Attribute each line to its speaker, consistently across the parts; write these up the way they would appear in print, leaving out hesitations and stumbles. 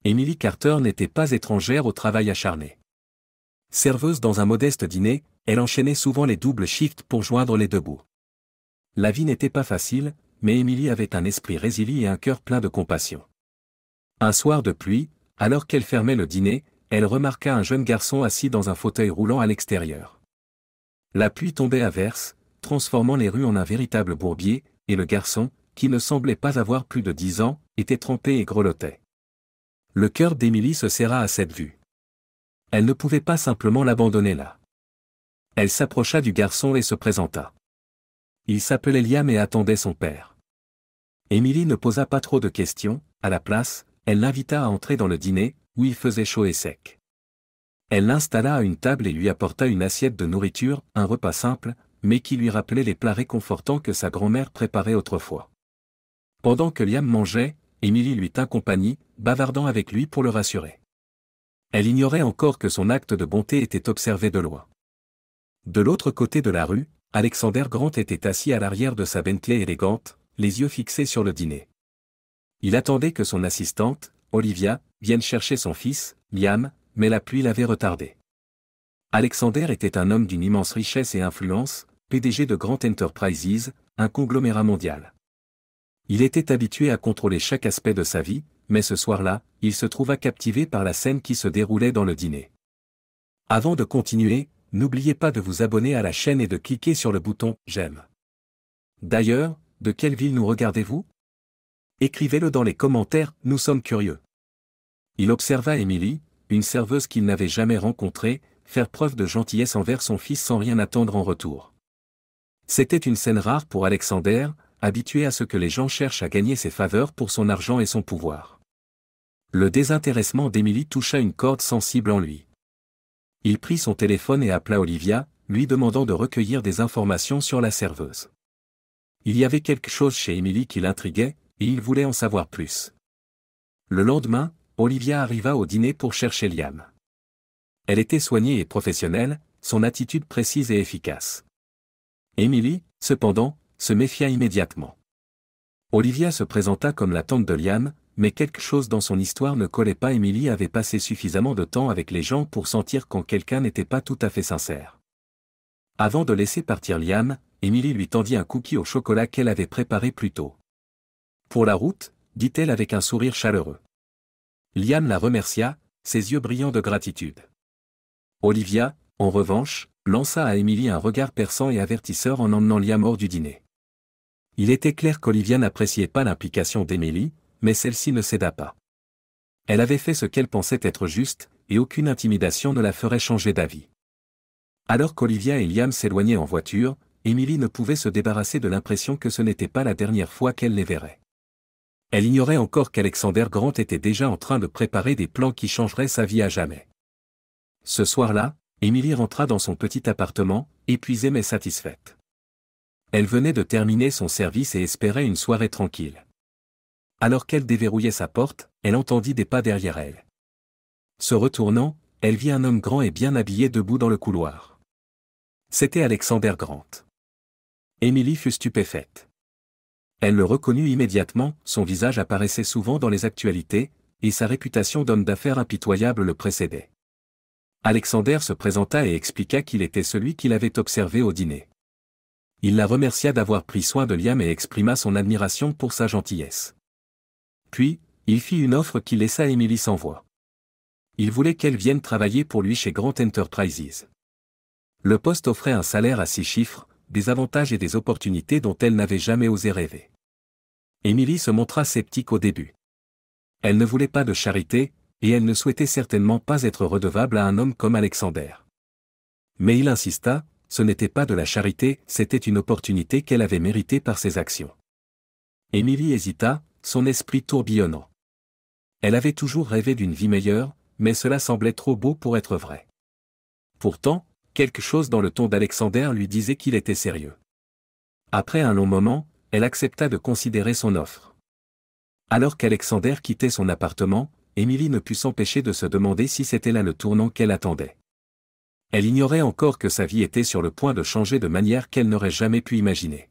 Speaker 1: Emily Carter n'était pas étrangère au travail acharné. Serveuse dans un modeste dîner, elle enchaînait souvent les doubles shifts pour joindre les deux bouts. La vie n'était pas facile, mais Emily avait un esprit résilient et un cœur plein de compassion. Un soir de pluie, alors qu'elle fermait le dîner, elle remarqua un jeune garçon assis dans un fauteuil roulant à l'extérieur. La pluie tombait à verse, transformant les rues en un véritable bourbier, et le garçon, qui ne semblait pas avoir plus de 10 ans, était trempé et grelottait. Le cœur d'Emily se serra à cette vue. Elle ne pouvait pas simplement l'abandonner là. Elle s'approcha du garçon et se présenta. Il s'appelait Liam et attendait son père. Emily ne posa pas trop de questions, à la place, elle l'invita à entrer dans le dîner, où il faisait chaud et sec. Elle l'installa à une table et lui apporta une assiette de nourriture, un repas simple, mais qui lui rappelait les plats réconfortants que sa grand-mère préparait autrefois. Pendant que Liam mangeait, Emily lui tint compagnie, bavardant avec lui pour le rassurer. Elle ignorait encore que son acte de bonté était observé de loin. De l'autre côté de la rue, Alexander Grant était assis à l'arrière de sa Bentley élégante, les yeux fixés sur le dîner. Il attendait que son assistante, Olivia, vienne chercher son fils, Liam, mais la pluie l'avait retardé. Alexander était un homme d'une immense richesse et influence, PDG de Grant Enterprises, un conglomérat mondial. Il était habitué à contrôler chaque aspect de sa vie, mais ce soir-là, il se trouva captivé par la scène qui se déroulait dans le dîner. Avant de continuer, n'oubliez pas de vous abonner à la chaîne et de cliquer sur le bouton « J'aime ». D'ailleurs, de quelle ville nous regardez-vous? Écrivez-le dans les commentaires, nous sommes curieux. Il observa Emily, une serveuse qu'il n'avait jamais rencontrée, faire preuve de gentillesse envers son fils sans rien attendre en retour. C'était une scène rare pour Alexander, habitué à ce que les gens cherchent à gagner ses faveurs pour son argent et son pouvoir. Le désintéressement d'Emily toucha une corde sensible en lui. Il prit son téléphone et appela Olivia, lui demandant de recueillir des informations sur la serveuse. Il y avait quelque chose chez Emily qui l'intriguait, et il voulait en savoir plus. Le lendemain, Olivia arriva au dîner pour chercher Liam. Elle était soignée et professionnelle, son attitude précise et efficace. Emily, cependant, se méfia immédiatement. Olivia se présenta comme la tante de Liam, mais quelque chose dans son histoire ne collait pas. Emily avait passé suffisamment de temps avec les gens pour sentir quand quelqu'un n'était pas tout à fait sincère. Avant de laisser partir Liam, Emily lui tendit un cookie au chocolat qu'elle avait préparé plus tôt. Pour la route, dit-elle avec un sourire chaleureux. Liam la remercia, ses yeux brillants de gratitude. Olivia, en revanche, lança à Emily un regard perçant et avertisseur en emmenant Liam hors du dîner. Il était clair qu'Olivia n'appréciait pas l'implication d'Emily, mais celle-ci ne céda pas. Elle avait fait ce qu'elle pensait être juste, et aucune intimidation ne la ferait changer d'avis. Alors qu'Olivia et Liam s'éloignaient en voiture, Emily ne pouvait se débarrasser de l'impression que ce n'était pas la dernière fois qu'elle les verrait. Elle ignorait encore qu'Alexander Grant était déjà en train de préparer des plans qui changeraient sa vie à jamais. Ce soir-là, Emily rentra dans son petit appartement, épuisée mais satisfaite. Elle venait de terminer son service et espérait une soirée tranquille. Alors qu'elle déverrouillait sa porte, elle entendit des pas derrière elle. Se retournant, elle vit un homme grand et bien habillé debout dans le couloir. C'était Alexander Grant. Emily fut stupéfaite. Elle le reconnut immédiatement, son visage apparaissait souvent dans les actualités, et sa réputation d'homme d'affaires impitoyable le précédait. Alexander se présenta et expliqua qu'il était celui qu'il avait observé au dîner. Il la remercia d'avoir pris soin de Liam et exprima son admiration pour sa gentillesse. Puis, il fit une offre qui laissa Emily sans voix. Il voulait qu'elle vienne travailler pour lui chez Grant Enterprises. Le poste offrait un salaire à 6 chiffres, des avantages et des opportunités dont elle n'avait jamais osé rêver. Emily se montra sceptique au début. Elle ne voulait pas de charité, et elle ne souhaitait certainement pas être redevable à un homme comme Alexander. Mais il insista, ce n'était pas de la charité, c'était une opportunité qu'elle avait méritée par ses actions. Emily hésita, son esprit tourbillonnant. Elle avait toujours rêvé d'une vie meilleure, mais cela semblait trop beau pour être vrai. Pourtant, quelque chose dans le ton d'Alexander lui disait qu'il était sérieux. Après un long moment, elle accepta de considérer son offre. Alors qu'Alexander quittait son appartement, Emily ne put s'empêcher de se demander si c'était là le tournant qu'elle attendait. Elle ignorait encore que sa vie était sur le point de changer de manière qu'elle n'aurait jamais pu imaginer.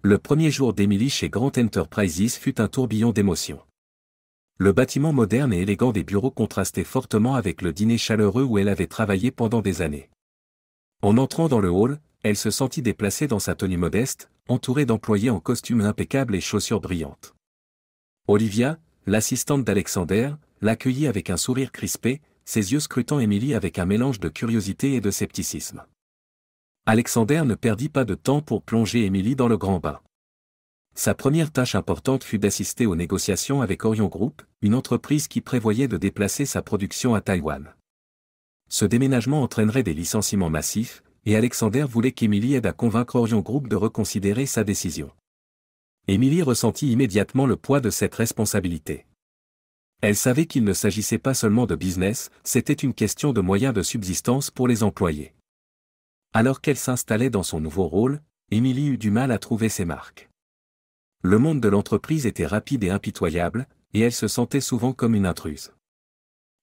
Speaker 1: Le premier jour d'Emily chez Grant Enterprises fut un tourbillon d'émotions. Le bâtiment moderne et élégant des bureaux contrastait fortement avec le dîner chaleureux où elle avait travaillé pendant des années. En entrant dans le hall, elle se sentit déplacée dans sa tenue modeste, entourée d'employés en costume impeccable et chaussures brillantes. Olivia, l'assistante d'Alexander, l'accueillit avec un sourire crispé, ses yeux scrutant Emily avec un mélange de curiosité et de scepticisme. Alexander ne perdit pas de temps pour plonger Emily dans le grand bain. Sa première tâche importante fut d'assister aux négociations avec Orion Group, une entreprise qui prévoyait de déplacer sa production à Taïwan. Ce déménagement entraînerait des licenciements massifs, et Alexander voulait qu'Emily aide à convaincre Orion Group de reconsidérer sa décision. Emily ressentit immédiatement le poids de cette responsabilité. Elle savait qu'il ne s'agissait pas seulement de business, c'était une question de moyens de subsistance pour les employés. Alors qu'elle s'installait dans son nouveau rôle, Emily eut du mal à trouver ses marques. Le monde de l'entreprise était rapide et impitoyable, et elle se sentait souvent comme une intruse.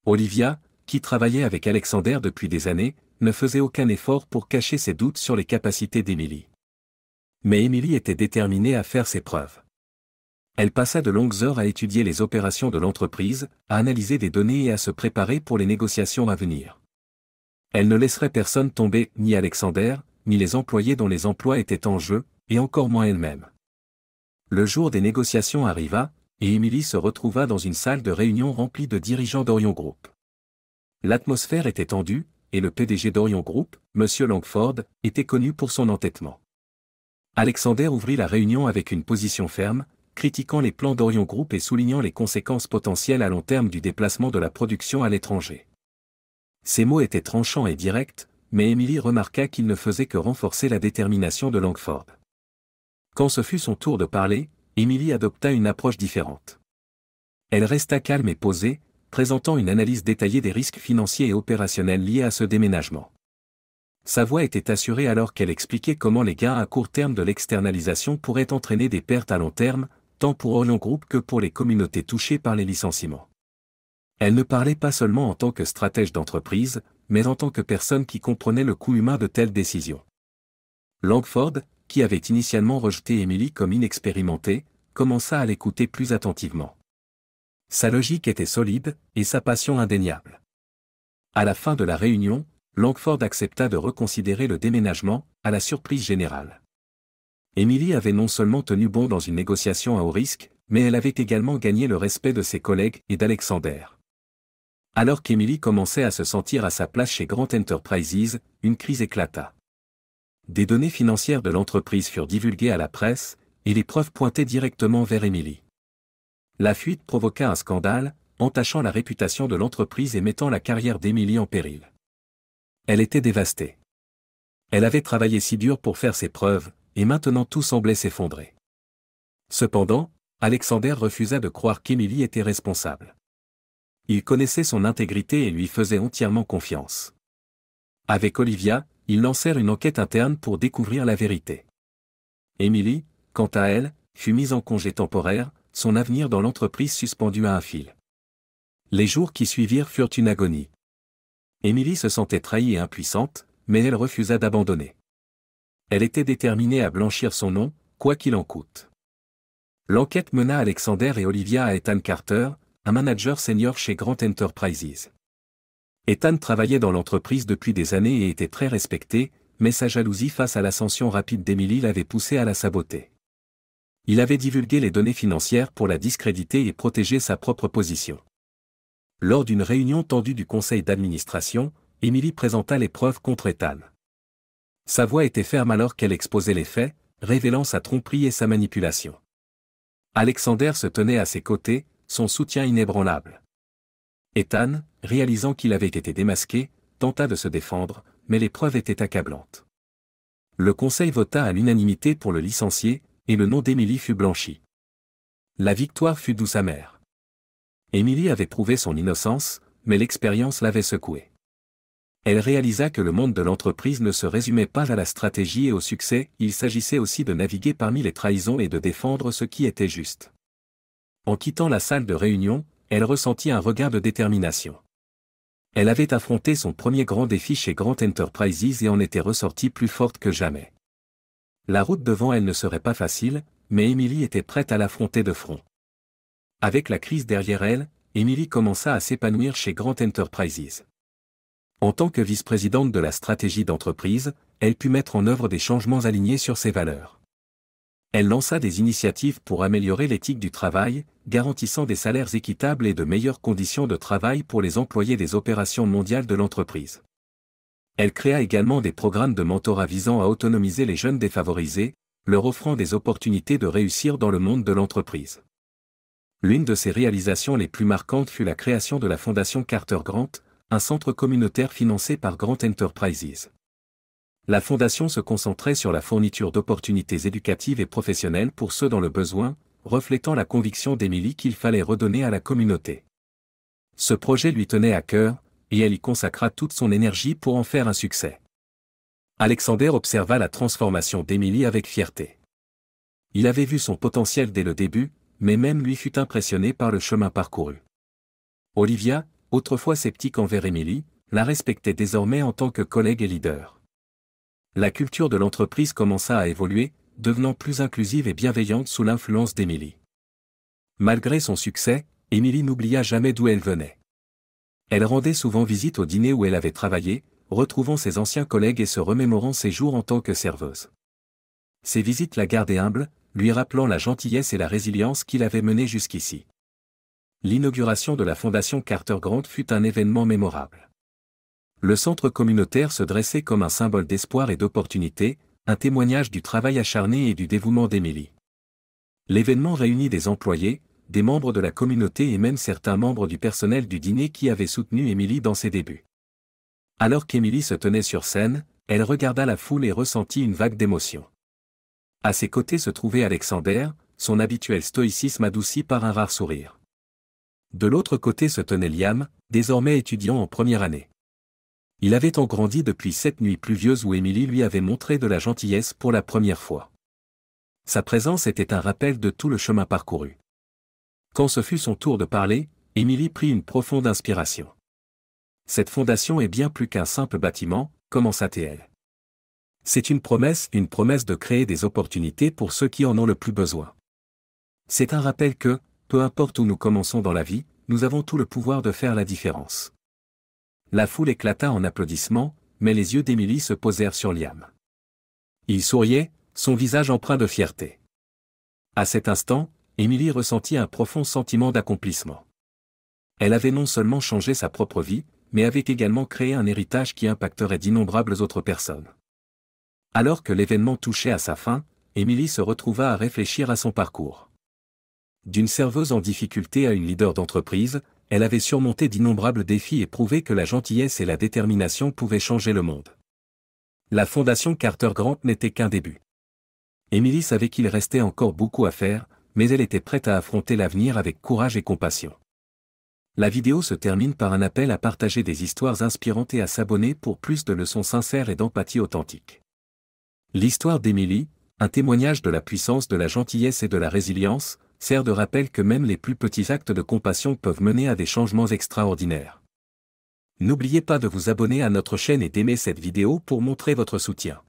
Speaker 1: Olivia, qui travaillait avec Alexander depuis des années, ne faisait aucun effort pour cacher ses doutes sur les capacités d'Emily. Mais Emily était déterminée à faire ses preuves. Elle passa de longues heures à étudier les opérations de l'entreprise, à analyser des données et à se préparer pour les négociations à venir. Elle ne laisserait personne tomber, ni Alexander, ni les employés dont les emplois étaient en jeu, et encore moins elle-même. Le jour des négociations arriva, et Emily se retrouva dans une salle de réunion remplie de dirigeants d'Orion Group. L'atmosphère était tendue, et le PDG d'Orion Group, M. Langford, était connu pour son entêtement. Alexander ouvrit la réunion avec une position ferme, critiquant les plans d'Orion Group et soulignant les conséquences potentielles à long terme du déplacement de la production à l'étranger. Ces mots étaient tranchants et directs, mais Emily remarqua qu'ils ne faisaient que renforcer la détermination de Langford. Quand ce fut son tour de parler, Emily adopta une approche différente. Elle resta calme et posée, présentant une analyse détaillée des risques financiers et opérationnels liés à ce déménagement. Sa voix était assurée alors qu'elle expliquait comment les gains à court terme de l'externalisation pourraient entraîner des pertes à long terme, tant pour Orion Group que pour les communautés touchées par les licenciements. Elle ne parlait pas seulement en tant que stratège d'entreprise, mais en tant que personne qui comprenait le coût humain de telles décisions. Langford, qui avait initialement rejeté Emily comme inexpérimentée, commença à l'écouter plus attentivement. Sa logique était solide, et sa passion indéniable. À la fin de la réunion, Langford accepta de reconsidérer le déménagement, à la surprise générale. Emily avait non seulement tenu bon dans une négociation à haut risque, mais elle avait également gagné le respect de ses collègues et d'Alexander. Alors qu'Emily commençait à se sentir à sa place chez Grant Enterprises, une crise éclata. Des données financières de l'entreprise furent divulguées à la presse, et les preuves pointaient directement vers Emily. La fuite provoqua un scandale, entachant la réputation de l'entreprise et mettant la carrière d'Emily en péril. Elle était dévastée. Elle avait travaillé si dur pour faire ses preuves, et maintenant tout semblait s'effondrer. Cependant, Alexander refusa de croire qu'Emily était responsable. Il connaissait son intégrité et lui faisait entièrement confiance. Avec Olivia, ils lancèrent une enquête interne pour découvrir la vérité. Emily, quant à elle, fut mise en congé temporaire, son avenir dans l'entreprise suspendu à un fil. Les jours qui suivirent furent une agonie. Emily se sentait trahie et impuissante, mais elle refusa d'abandonner. Elle était déterminée à blanchir son nom, quoi qu'il en coûte. L'enquête mena Alexander et Olivia à Ethan Carter, un manager senior chez Grant Enterprises. Ethan travaillait dans l'entreprise depuis des années et était très respecté, mais sa jalousie face à l'ascension rapide d'Emily l'avait poussé à la saboter. Il avait divulgué les données financières pour la discréditer et protéger sa propre position. Lors d'une réunion tendue du conseil d'administration, Emily présenta les preuves contre Ethan. Sa voix était ferme alors qu'elle exposait les faits, révélant sa tromperie et sa manipulation. Alexander se tenait à ses côtés, son soutien inébranlable. Ethan, réalisant qu'il avait été démasqué, tenta de se défendre, mais les preuves étaient accablantes. Le conseil vota à l'unanimité pour le licencier, et le nom d'Emily fut blanchi. La victoire fut douce amère. Emily avait prouvé son innocence, mais l'expérience l'avait secouée. Elle réalisa que le monde de l'entreprise ne se résumait pas à la stratégie et au succès, il s'agissait aussi de naviguer parmi les trahisons et de défendre ce qui était juste. En quittant la salle de réunion, elle ressentit un regain de détermination. Elle avait affronté son premier grand défi chez Grant Enterprises et en était ressortie plus forte que jamais. La route devant elle ne serait pas facile, mais Emily était prête à l'affronter de front. Avec la crise derrière elle, Émilie commença à s'épanouir chez Grant Enterprises. En tant que vice-présidente de la stratégie d'entreprise, elle put mettre en œuvre des changements alignés sur ses valeurs. Elle lança des initiatives pour améliorer l'éthique du travail, garantissant des salaires équitables et de meilleures conditions de travail pour les employés des opérations mondiales de l'entreprise. Elle créa également des programmes de mentorat visant à autonomiser les jeunes défavorisés, leur offrant des opportunités de réussir dans le monde de l'entreprise. L'une de ses réalisations les plus marquantes fut la création de la Fondation Carter Grant, un centre communautaire financé par Grant Enterprises. La fondation se concentrait sur la fourniture d'opportunités éducatives et professionnelles pour ceux dans le besoin, reflétant la conviction d'Émilie qu'il fallait redonner à la communauté. Ce projet lui tenait à cœur, et elle y consacra toute son énergie pour en faire un succès. Alexander observa la transformation d'Émilie avec fierté. Il avait vu son potentiel dès le début, mais même lui fut impressionné par le chemin parcouru. Olivia, autrefois sceptique envers Émilie, la respectait désormais en tant que collègue et leader. La culture de l'entreprise commença à évoluer, devenant plus inclusive et bienveillante sous l'influence d'Émilie. Malgré son succès, Émilie n'oublia jamais d'où elle venait. Elle rendait souvent visite au dîner où elle avait travaillé, retrouvant ses anciens collègues et se remémorant ses jours en tant que serveuse. Ces visites la gardaient humble, lui rappelant la gentillesse et la résilience qu'il avait menée jusqu'ici. L'inauguration de la Fondation Carter Grant fut un événement mémorable. Le centre communautaire se dressait comme un symbole d'espoir et d'opportunité, un témoignage du travail acharné et du dévouement d'Émilie. L'événement réunit des employés, des membres de la communauté et même certains membres du personnel du dîner qui avaient soutenu Émilie dans ses débuts. Alors qu'Émilie se tenait sur scène, elle regarda la foule et ressentit une vague d'émotion. À ses côtés se trouvait Alexander, son habituel stoïcisme adouci par un rare sourire. De l'autre côté se tenait Liam, désormais étudiant en première année. Il avait tant grandi depuis cette nuit pluvieuse où Émilie lui avait montré de la gentillesse pour la première fois. Sa présence était un rappel de tout le chemin parcouru. Quand ce fut son tour de parler, Émilie prit une profonde inspiration. Cette fondation est bien plus qu'un simple bâtiment, commença-t-elle. C'est une promesse de créer des opportunités pour ceux qui en ont le plus besoin. C'est un rappel que, peu importe où nous commençons dans la vie, nous avons tout le pouvoir de faire la différence. La foule éclata en applaudissements, mais les yeux d'Émilie se posèrent sur Liam. Il souriait, son visage empreint de fierté. À cet instant, Émilie ressentit un profond sentiment d'accomplissement. Elle avait non seulement changé sa propre vie, mais avait également créé un héritage qui impacterait d'innombrables autres personnes. Alors que l'événement touchait à sa fin, Émilie se retrouva à réfléchir à son parcours. D'une serveuse en difficulté à une leader d'entreprise, elle avait surmonté d'innombrables défis et prouvé que la gentillesse et la détermination pouvaient changer le monde. La Fondation Carter Grant n'était qu'un début. Émilie savait qu'il restait encore beaucoup à faire, mais elle était prête à affronter l'avenir avec courage et compassion. La vidéo se termine par un appel à partager des histoires inspirantes et à s'abonner pour plus de leçons sincères et d'empathie authentique. L'histoire d'Émilie, un témoignage de la puissance de la gentillesse et de la résilience, sert de rappel que même les plus petits actes de compassion peuvent mener à des changements extraordinaires. N'oubliez pas de vous abonner à notre chaîne et d'aimer cette vidéo pour montrer votre soutien.